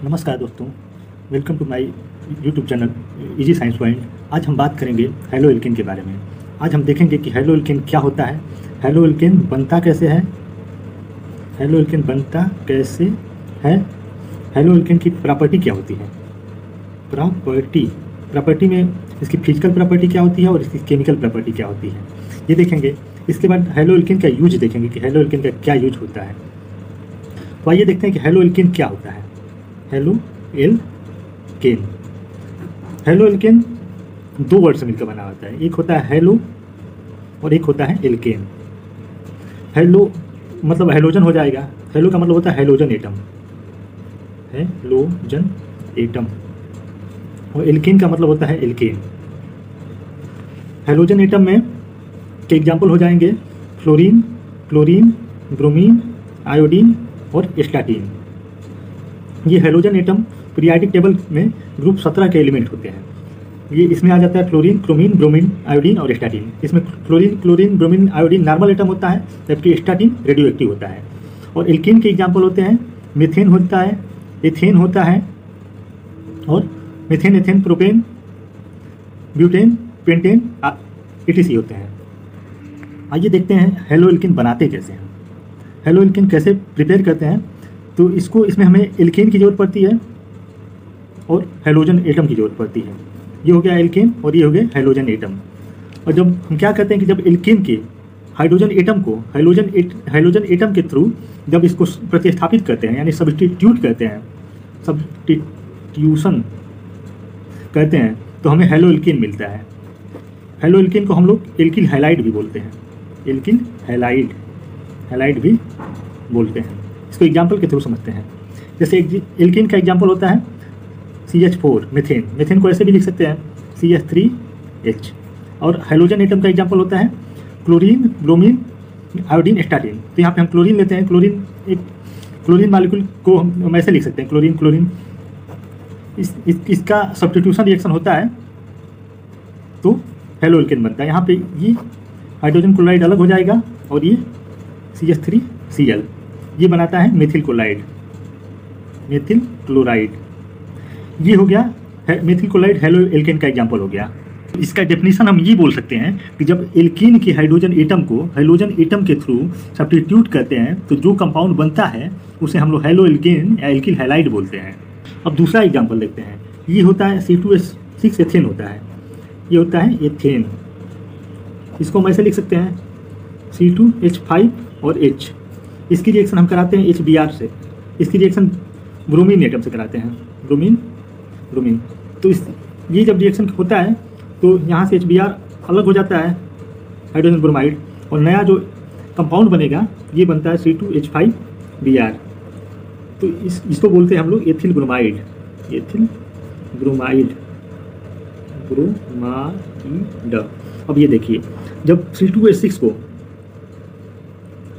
नमस्कार दोस्तों, welcome to my YouTube channel easy science point. आज हम बात करेंगे हेलो एल्केन के बारे में। आज हम देखेंगे कि हेलो एल्केन क्या होता है, हेलो एल्केन बनता कैसे है, हेलो एल्केन बनता कैसे है, हेलो एल्केन की प्रॉपर्टी क्या होती है, प्रॉपर्टी में इसकी फिजिकल प्रॉपर्टी क्या होती है और इसकी केमिकल प्रॉपर्टी क्या होती है, ये देखेंगे। इसके बाद हेलो एल्केन का यूज देखेंगे कि हेलो एल्केन का क्या यूज होता है। तो आइए देखते हैं कि हेलो एल्केन क्या होता है। हेलो एल्केन, हेलो एल्केन दो वर्ड से मिलकर बना होता है, एक होता है हेलो और एक होता है एल्केन। हेलो मतलब हेलोजन हो जाएगा, हेलो का मतलब होता है हेलोजन एटम, हेलोजन एटम, और एल्केन का मतलब होता है एल्केन। हेलोजन एटम में के एग्जाम्पल हो जाएंगे फ्लोरीन, क्लोरीन, ब्रोमीन, आयोडीन और स्टाटीन। ये हेलोजन एटम पीरियाडिक टेबल में ग्रुप 17 के एलिमेंट होते हैं। ये इसमें आ जाता है फ्लोरीन, क्रोमीन, ब्रोमीन, आयोडीन और स्टाटीन। इसमें fluorine, chlorine, bromine, iodine normal atom होता है, जबकि स्टाटीन रेडियो एक्टिव होता है। और एल्केन के एग्जाम्पल होते हैं मीथेन होता है, एथेन होता है, और methane, ethane, propane, butane, pentane etc होते हैं। आइए देखते हैं हेलो एल्केन बनाते कैसे हैं, हेलो एल्केन कैसे प्रिपेयर करते हैं। तो इसमें हमें एल्केन की ज़रूरत पड़ती है और हेलोजन एटम की ज़रूरत पड़ती है। ये हो गया एल्केन और ये हो गया हेलोजन एटम। और जब हम क्या करते हैं कि जब एल्केन के हाइड्रोजन एटम को हेलोजन एटम के थ्रू जब इसको प्रतिस्थापित करते हैं, यानी सब्स्टिट्यूट करते हैं, सब्स्टिट्यूशन करते हैं, तो हमें हेलो एल्केन मिलता है। हेलो एल्केन को हम लोग एल्किल हैलाइड भी बोलते हैं, एल्किल हैलाइड भी बोलते हैं। इसको एग्जाम्पल के थ्रू समझते हैं। जैसे एल्केन का एग्जाम्पल होता है CH4 मीथेन, मीथेन को ऐसे भी लिख सकते हैं CH3H। और हेलोजन एटम का एग्जाम्पल होता है क्लोरीन, ब्रोमीन, आयोडीन, स्टाटीन। तो यहाँ पे हम क्लोरीन लेते हैं, क्लोरीन मालिक्यूल को हम ऐसे लिख सकते हैं क्लोरीन। इसका सब्स्टिट्यूशन रिएक्शन होता है तो हेलो एल्केन बनता है। यहाँ पे ये हाइड्रोजन क्लोराइड अलग हो जाएगा और ये CH3Cl ये बनाता है मेथिल क्लोराइड, मेथिल क्लोराइड। ये हो गया मेथिल क्लोराइड, हेलो एल्केन का एग्जाम्पल हो गया। इसका डेफिनेशन हम ये बोल सकते हैं कि जब एल्केन के हाइड्रोजन एटम को हेलोजन एटम के थ्रू सब्स्टिट्यूट करते हैं तो जो कंपाउंड बनता है उसे हम लोग हेलो एल्केन या एल्किल हैलाइड बोलते हैं। अब दूसरा एग्जाम्पल देखते हैं। ये होता है C2H6 एथेन होता है, ये होता है एथेन। इसको हम ऐसे लिख सकते हैं C2H5 और H। इसकी रिएक्शन हम कराते हैं HBr से, इसकी रिएक्शन ब्रोमीन एटम से कराते हैं, ब्रोमीन। तो ये जब रिएक्शन होता है तो यहाँ से HBr अलग हो जाता है हाइड्रोजन ब्रोमाइड, और नया जो कंपाउंड बनेगा ये बनता है C2H5Br। तो इसको बोलते हैं हम लोग एथिल ब्रोमाइड, एथिल ब्रोमाइड। अब ये देखिए, जब C2H6 को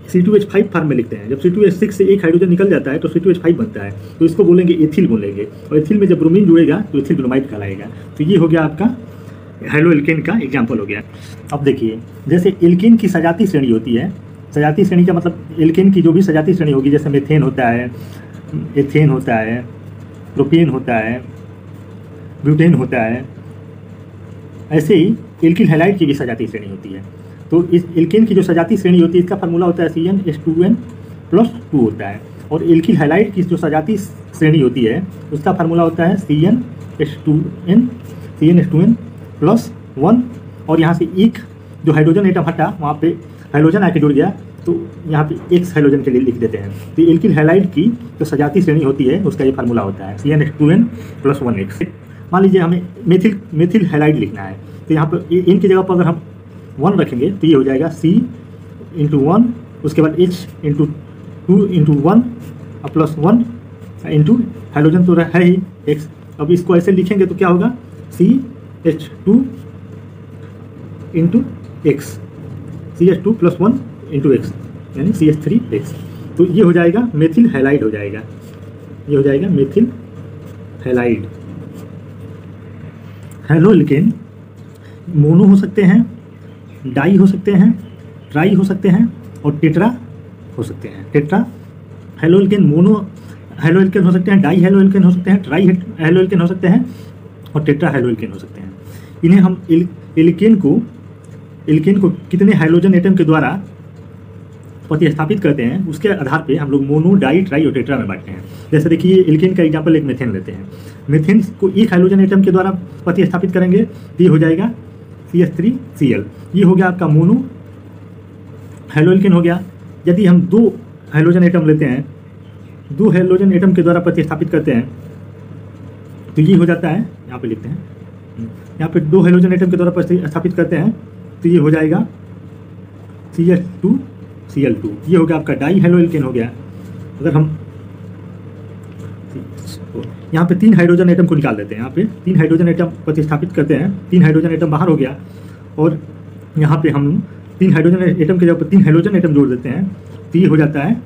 C2H5 फॉर्म में लिखते हैं, जब C2H6 से एक हाइड्रोजन निकल जाता है तो C2H5 बनता है, तो इसको बोलेंगे एथिल बोलेंगे। और एथिल में जब ब्रोमीन जुड़ेगा तो एथिल ब्रोमाइड कहलाएगा। तो ये हो गया आपका हेलो एल्केन का एग्जाम्पल हो गया। अब देखिए, जैसे एल्केन की सजाती श्रेणी होती है, सजाती श्रेणी का मतलब एल्केन की जो भी सजाती श्रेणी होगी, जैसे मीथेन होता है, एथेन होता है, प्रोपेन होता है, ब्यूटेन होता है, ऐसे ही एल्किल हैलाइड की भी सजाती श्रेणी होती है। तो इस एल्केन की जो सजाती श्रेणी होती है इसका फार्मूला होता है CnH2n+2 होता है। और एल्किल हैलाइड की जो सजाती श्रेणी होती है उसका फार्मूला होता है CnH2n+1। और यहाँ से एक जो हाइड्रोजन एटम हटा वहाँ पे हाइड्रोजन आके जुड़ गया, तो यहाँ पे X हाइड्रोजन के लिए लिख देते हैं। तो एल्किल हैलाइड की जो सजाती श्रेणी होती है उसका ये फार्मूला होता है CnH2n+1X। मान लीजिए हमें मेथिल हैलाइड लिखना है, तो यहाँ पर इन की जगह पर अगर हम 1 रखेंगे तो ये हो जाएगा C×1, उसके बाद H×2×1 +1 इंटू हाइड्रोजन तो है ही X। अब इसको ऐसे लिखेंगे तो क्या होगा CH2×X, CH2+1 × X यानी CH3X। तो ये हो जाएगा मेथिल हैलाइड हो जाएगा, ये हो जाएगा methyl halide. Halo alkane mono हो सकते हैं, डाई हो सकते हैं, ट्राई हो सकते हैं और टेट्रा हो सकते हैं। Tetra halo alkane mono halo alkane हो सकते हैं, डाई हेलो एल्केन हो सकते हैं, ट्राई हेलो एल्केन हो सकते हैं और टेट्रा हेलो एल्केन हो सकते हैं। इन्हें हम एल्केन को कितने हाइड्रोजन एटम के द्वारा प्रतिस्थापित करते हैं उसके आधार पे हम लोग मोनो, डाई, ट्राई और टेट्रा में बांटते हैं। जैसे देखिए एल्केन का एग्जांपल एक मेथेन लेते हैं। मेथेन को एक हाइड्रोजन एटम के द्वारा प्रतिस्थापित करेंगे तो ये हो जाएगा CH3Cl। ये हो गया आपका मोनो हेलो एल्केन हो गया। यदि हम दो हाइड्रोजन एटम लेते हैं, दो हाइड्रोजन एटम के द्वारा प्रतिस्थापित करते हैं तो ये हो जाता है, यहाँ पे लिखते हैं, यहाँ पे दो हाइड्रोजन एटम के द्वारा प्रतिस्थापित करते हैं तो ये हो जाएगा CH2Cl2। ये हो गया आपका डाई हेलो एल्केन हो गया। अगर हम यहाँ पे 3 हाइड्रोजन एटम को निकाल देते हैं, यहाँ पे 3 हाइड्रोजन एटम प्रतिस्थापित करते हैं, 3 हाइड्रोजन एटम बाहर हो गया और यहाँ पे हम 3 हाइड्रोजन एटम के जब 3 हाइड्रोजन एटम जोड़ देते हैं तो ये हो जाता है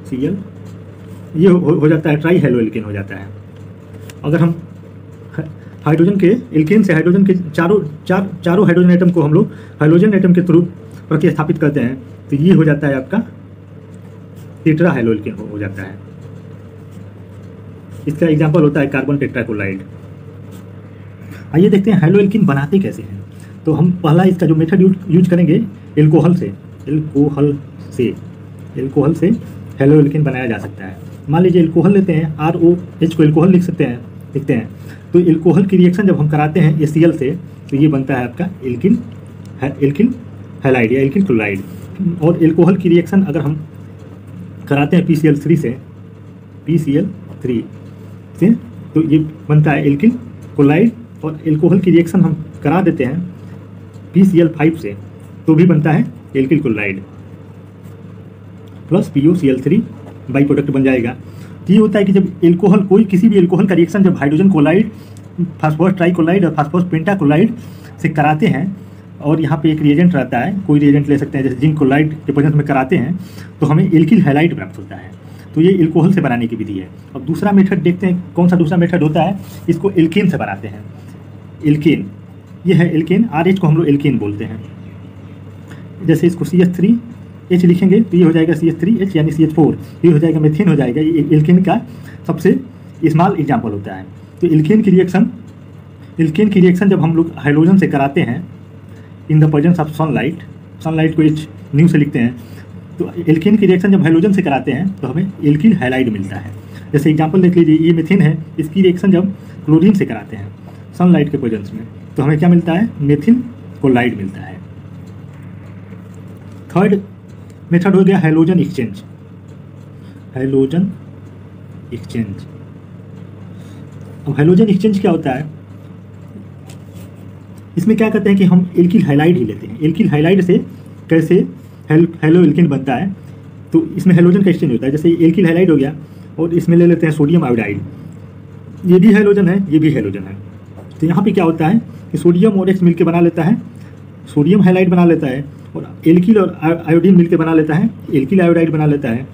Cl। ये हो जाता है ट्राई हेलो एल्केन हो जाता है। अगर हम हाइड्रोजन के एल्केन से हाइड्रोजन के चारों हाइड्रोजन एटम को हम लोग हाइड्रोजन एटम के थ्रू प्रतिस्थापित करते हैं तो ये हो जाता है आपका टेट्रा हेलो एल्केन हो जाता है। इसका एग्जांपल होता है कार्बन टेट्राक्लोराइड। आइए देखते हैं हेलो एल्केन बनाते कैसे हैं। तो हम पहला इसका जो मेथड यूज करेंगे एल्कोहल से हेलो एल्केन बनाया जा सकता है। मान लीजिए एल्कोहल लेते हैं, ROH को एल्कोहल लिखते हैं। तो एल्कोहल की रिएक्शन जब हम कराते हैं HCl से तो ये बनता है आपका एल्किन हैलाइड या एल्किन क्लोराइड। और एल्कोहल की रिएक्शन अगर हम कराते हैं PCl3 से तो ये बनता है एल्किन क्लोराइड। और एल्कोहल की रिएक्शन हम करा देते हैं PCl5 से तो भी बनता है alkyl chloride plus PuCl3 by product बन जाएगा। तो ये होता है कि जब एल्कोहल किसी भी एल्कोहल का रिएक्शन जब हाइड्रोजन क्लोराइड, फास्फोरस ट्राइक्लोराइड और फास्फोरस पेंटाक्लोराइड से कराते हैं और यहाँ पे एक रिएजेंट रहता है, कोई रिएजेंट ले सकते हैं, जैसे जिंक क्लोराइड के प्रेजेंस में कराते हैं तो हमें एल्किल हैलाइड प्राप्त होता है। तो ये एल्कोहल से बनाने की विधि है। अब दूसरा मेथड देखते हैं, कौन सा दूसरा मेथड होता है, इसको एल्केन से बनाते हैं। एल्केन, ये है एल्केन, RH को हम लोग एल्केन बोलते हैं। जैसे इसको CH3H लिखेंगे तो ये हो जाएगा CH3H यानी CH4, ये हो जाएगा मेथेन हो जाएगा। ये एल्केन का सबसे स्मॉल एग्जाम्पल होता है। तो एल्केन की रिएक्शन जब हम लोग हाइड्रोजन से कराते हैं in the presence of sunlight को H न्यू से लिखते हैं। तो एल्केन की रिएक्शन जब हाइड्रोजन से कराते हैं तो हमें एल्किल हैलाइड मिलता है। जैसे एग्जांपल देख लीजिए, ये मेथेन है, इसकी रिएक्शन जब क्लोरीन से कराते हैं सनलाइट के प्रेजेंस में तो हमें क्या मिलता है, मेथिल क्लोराइड मिलता है। थर्ड मेथड हो गया हैलोजन एक्सचेंज। अब हैलोजन एक्सचेंज क्या होता है, इसमें क्या करते हैं कि हम एल्किल हैलाइड ही लेते हैं। एल्किल हैलाइड से कैसे हेलो एल्केन बनता है, तो इसमें हैलोजन का एक्सचेंज होता है। जैसे एल्किल हैलाइड हो गया और इसमें ले लेते हैं सोडियम आयोडाइड, ये भी हैलोजन है, ये भी हैलोजन है। तो यहाँ पे क्या होता है कि सोडियम और X मिलकर बना लेता है सोडियम हैलाइड बना लेता है, और एल्किल और आयोडीन मिलकर बना लेता है एल्किल आयोडाइड बना लेता है।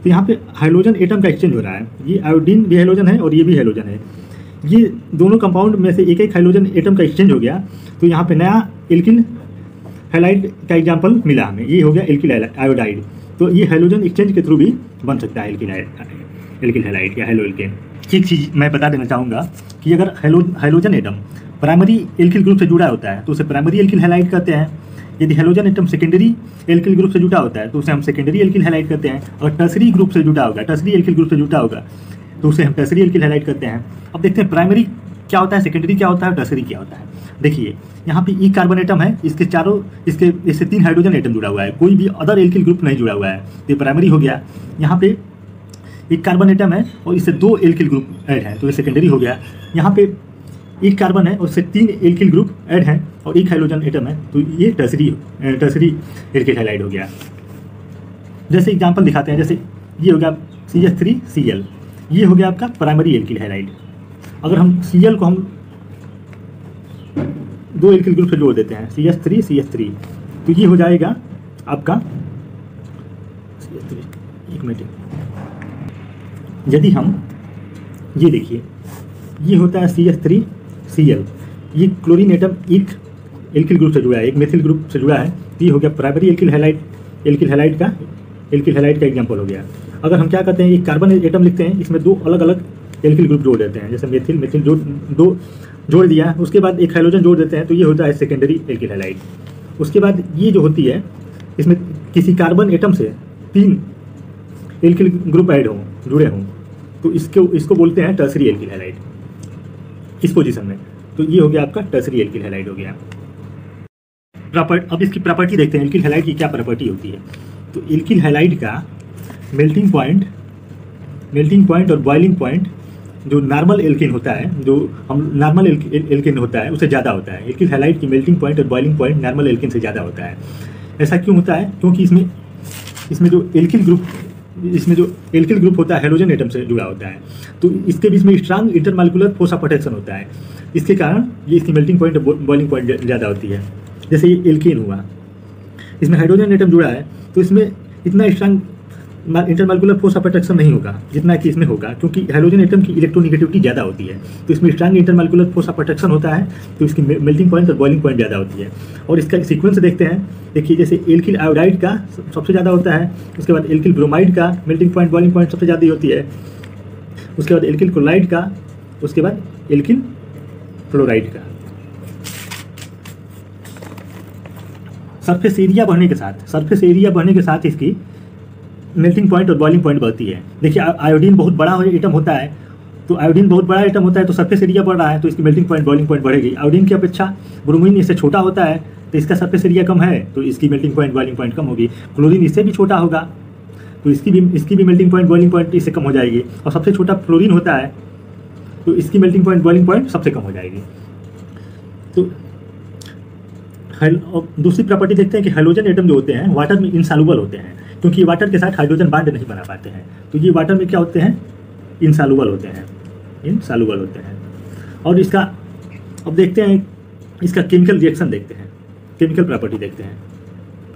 तो यहाँ पे हैलोजन एटम का एक्सचेंज हो रहा है। ये आयोडीन भी हैलोजन है और ये भी हैलोजन है। ये दोनों कंपाउंड में से एक हैलोजन एटम का एक्सचेंज हो गया तो यहाँ पे नया एल्किल हैलाइड का एग्जाम्पल मिला हमें, ये हो गया एल्किल आयोडाइड। तो ये हैलोजन एक्सचेंज के थ्रू भी बन सकता है एल्किल हैलाइड या हेलो एल्केन। एक चीज़ मैं बता देना चाहूँगा कि अगर halogen atom primary alkyl group से जुड़ा होता है तो उसे प्राइमरी एल्किल हैलाइड कहते हैं। यदि halogen atom secondary alkyl group से जुड़ा होता है तो उसे हम सेकेंडरी एल्किल हैलाइड कहते हैं। और टर्सरी ग्रुप से जुड़ा होगा, टर्सरी एल्किल ग्रुप से जुड़ा होगा तो उसे हम टर्सरी एल्किल हैलाइड कहते हैं। अब देखते हैं प्राइमरी क्या होता है, सेकेंडरी क्या होता है, टर्सरी क्या होता है। देखिए यहाँ पे एक कार्बन एटम है, इससे 3 हाइड्रोजन एटम जुड़ा हुआ है, कोई भी अदर एल्किल ग्रुप नहीं जुड़ा हुआ है, तो ये प्राइमरी हो गया। यहाँ पे एक कार्बन एटम है और इससे 2 एल्किल ग्रुप ऐड है तो ये सेकेंडरी हो गया। यहाँ पे एक कार्बन है और उससे 3 एल्किल ग्रुप ऐड है और एक हाइड्रोजन एटम है तो ये टर्सरी एल्किल हैलाइड हो गया। जैसे एग्जांपल दिखाते हैं, जैसे ये हो गया CH3Cl, ये हो गया आपका प्राइमरी एल्किल हैलाइड। अगर हम Cl को हम 2 एल्किल ग्रुप से जोड़ देते हैं CH3 तो ये हो जाएगा आपका CH3। एक मिनट, यदि हम ये देखिए, ये होता है CH3Cl, ये क्लोरीन एटम एक एल्किल ग्रुप से जुड़ा है, एक मेथिल ग्रुप से जुड़ा है, तो ये हो गया प्राइमरी एल्किल हैलाइड का एग्जांपल हो गया। अगर हम क्या करते हैं, एक कार्बन एटम लिखते हैं, इसमें 2 अलग अलग एल्किल ग्रुप जोड़ देते हैं, जैसे मेथिल जोड़ दिया, उसके बाद एक हाइड्रोजन जोड़ देते हैं, तो ये होता है सेकेंडरी एल्किल हैलाइड। उसके बाद ये जो होती है, इसमें किसी कार्बन एटम से 3 एल्किल ग्रुप ऐड हों, जुड़े हों, तो इसको बोलते हैं टर्सरी एल्किल हैलाइड इस पोजीशन में। तो ये हो गया आपका टर्सरी एल्किल हैलाइड हो गया। अब इसकी प्रॉपर्टी देखते हैं, एल्किल हैलाइड की क्या प्रॉपर्टी होती है। तो एल्किल हैलाइड का मेल्टिंग पॉइंट और बॉइलिंग पॉइंट जो नॉर्मल एल्किन होता है, जो हम नॉर्मल एल्किन होता है, उससे ज़्यादा होता है। एल्किल हैलाइड की मेल्टिंग पॉइंट और बॉइलिंग पॉइंट नॉर्मल एल्किन से ज़्यादा होता है। ऐसा क्यों होता है? क्योंकि इसमें जो एल्किल ग्रुप होता है हेलोजन एटम से जुड़ा होता है, तो इसके बीच में strong intermolecular force of attraction होता है। इसके कारण ये इसकी मेल्टिंग पॉइंट और बॉइलिंग पॉइंट ज़्यादा होती है। जैसे ये एल्केन हुआ, इसमें हाइड्रोजन एटम जुड़ा है, तो इसमें इतना strong intermolecular force of attraction नहीं होगा जितना कि इसमें होगा, क्योंकि हाइड्रोजन एटम की इलेक्ट्रोनेगेटिविटी ज़्यादा होती है, तो इसमें strong intermolecular force of attraction होता है, तो इसकी मेल्टिंग पॉइंट और बॉइलिंग पॉइंट ज़्यादा होती है। और इसका सीक्वेंस देखते हैं, देखिए जैसे एल्किल आयोडाइड का सबसे ज़्यादा होता है, उसके बाद एल्किल ब्रोमाइड का मेल्टिंग पॉइंट बॉइलिंग पॉइंट सबसे ज़्यादा होती है, उसके बाद एल्किल क्लोराइड का, उसके बाद एल्किल फ्लोराइड का। सरफेस एरिया बढ़ने के साथ इसकी मेल्टिंग पॉइंट और बॉइलिंग पॉइंट बढ़ती है। देखिए आयोडीन बहुत बड़ा एटम होता है, तो सरफेस एरिया बढ़ रहा है, तो इसकी मेल्टिंग पॉइंट बॉइलिंग पॉइंट बढ़ेगी। आयोडीन की अपेक्षा ब्रोमीन इससे छोटा होता है, तो इसका सरफेस एरिया कम है, तो इसकी मेल्टिंग पॉइंट बॉइलिंग पॉइंट कम होगी। क्लोरीन इससे भी छोटा होगा, तो इसकी भी मेल्टिंग पॉइंट बॉइलिंग पॉइंट इससे कम हो जाएगी। और सबसे छोटा फ्लोरीन होता है, तो इसकी मेल्टिंग पॉइंट बॉइलिंग पॉइंट सबसे कम हो जाएगी। तो दूसरी प्रॉपर्टी देखते हैं कि हाइड्रोजन एटम जो होते हैं वाटर में इनसॉल्युबल होते हैं, क्योंकि वाटर के साथ हाइड्रोजन बॉन्ड नहीं बना पाते हैं, तो ये वाटर में क्या होते हैं, इनसॉल्युबल होते हैं। और इसका अब देखते हैं, इसका केमिकल रिएक्शन देखते हैं, केमिकल प्रॉपर्टी देखते हैं।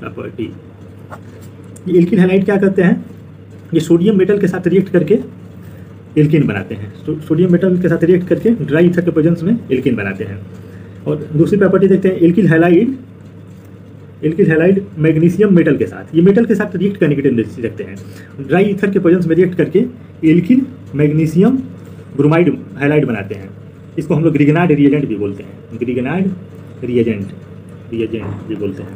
प्रॉपर्टी ये एल्किल हैलाइड क्या करते हैं, ये सोडियम मेटल के साथ रिएक्ट करके एल्किन बनाते हैं। सोडियम मेटल के साथ रिएक्ट करके ड्राई ईथर के प्रेजेंस में एल्किन बनाते हैं। और दूसरी प्रॉपर्टी देखते हैं, एल्किल हैलाइड मैग्नीशियम मेटल के साथ, ये मेटल के साथ रिएक्ट करने की टेंडेंसी रखते हैं। ड्राई ईथर के प्रेजेंस में रिएक्ट करके एल्किल मैग्नीशियम ब्रोमाइड हैलाइड बनाते हैं। इसको हम लोग ग्रिगनार्ड रिएजेंट भी बोलते हैं, भी बोलते हैं।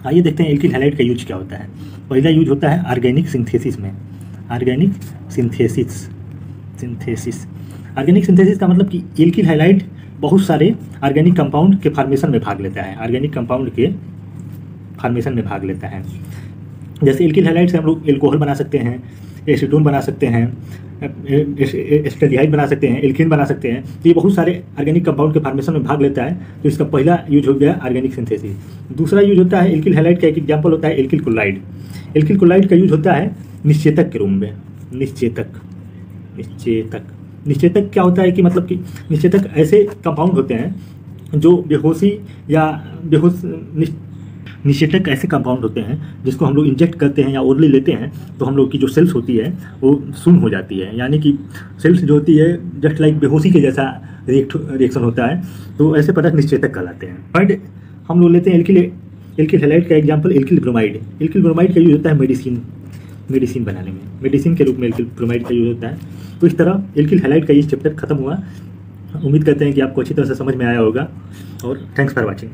आइए देखते हैं एल्किल हैलाइड का यूज क्या होता है। पहला यूज होता है ऑर्गेनिक सिंथेसिस में। ऑर्गेनिक सिंथेसिस का मतलब कि एल्किल हैलाइड बहुत सारे ऑर्गेनिक कंपाउंड के फॉर्मेशन में भाग लेता है। जैसे एल्किल हैलाइड से हम लोग एल्कोहल बना सकते हैं, एसीटोन बना सकते हैं, एस्टेल्डिहाइड बना सकते हैं, एल्कीन बना सकते हैं। तो ये बहुत सारे ऑर्गेनिक कंपाउंड के फॉर्मेशन में भाग लेता है, तो इसका पहला यूज हो गया ऑर्गेनिक सिंथेसिस। दूसरा यूज होता है एल्किल हैलाइड का, एक एग्जाम्पल होता है एल्किल क्लोराइड। एल्किल क्लोराइड का यूज होता है निश्चेतक के रूप में। निश्चेतक क्या होता है कि मतलब कि निश्चेतक ऐसे कंपाउंड होते हैं जो निश्चेतक ऐसे कंपाउंड होते हैं जिसको हम लोग इंजेक्ट करते हैं या ओरली लेते हैं, तो हम लोग की जो सेल्स होती है वो शून्य हो जाती है, यानी कि सेल्स जो होती है जस्ट लाइक बेहोशी के जैसा रिएक्शन होता है, तो ऐसे पदार्थ निश्चेतक कहलाते हैं। बट हम लोग लेते हैं एल्किल हैलाइड का एग्जाम्पल एल्किल ब्रोमाइड का यूज होता है मेडिसिन बनाने में, मेडिसिन के रूप में एल्किल ब्रोमाइड का यूज होता है। तो इस तरह एल्किल हैलाइड का ये चैप्टर खत्म हुआ। उम्मीद करते हैं कि आपको अच्छी तरह से समझ में आया होगा, और थैंक्स फॉर वॉचिंग।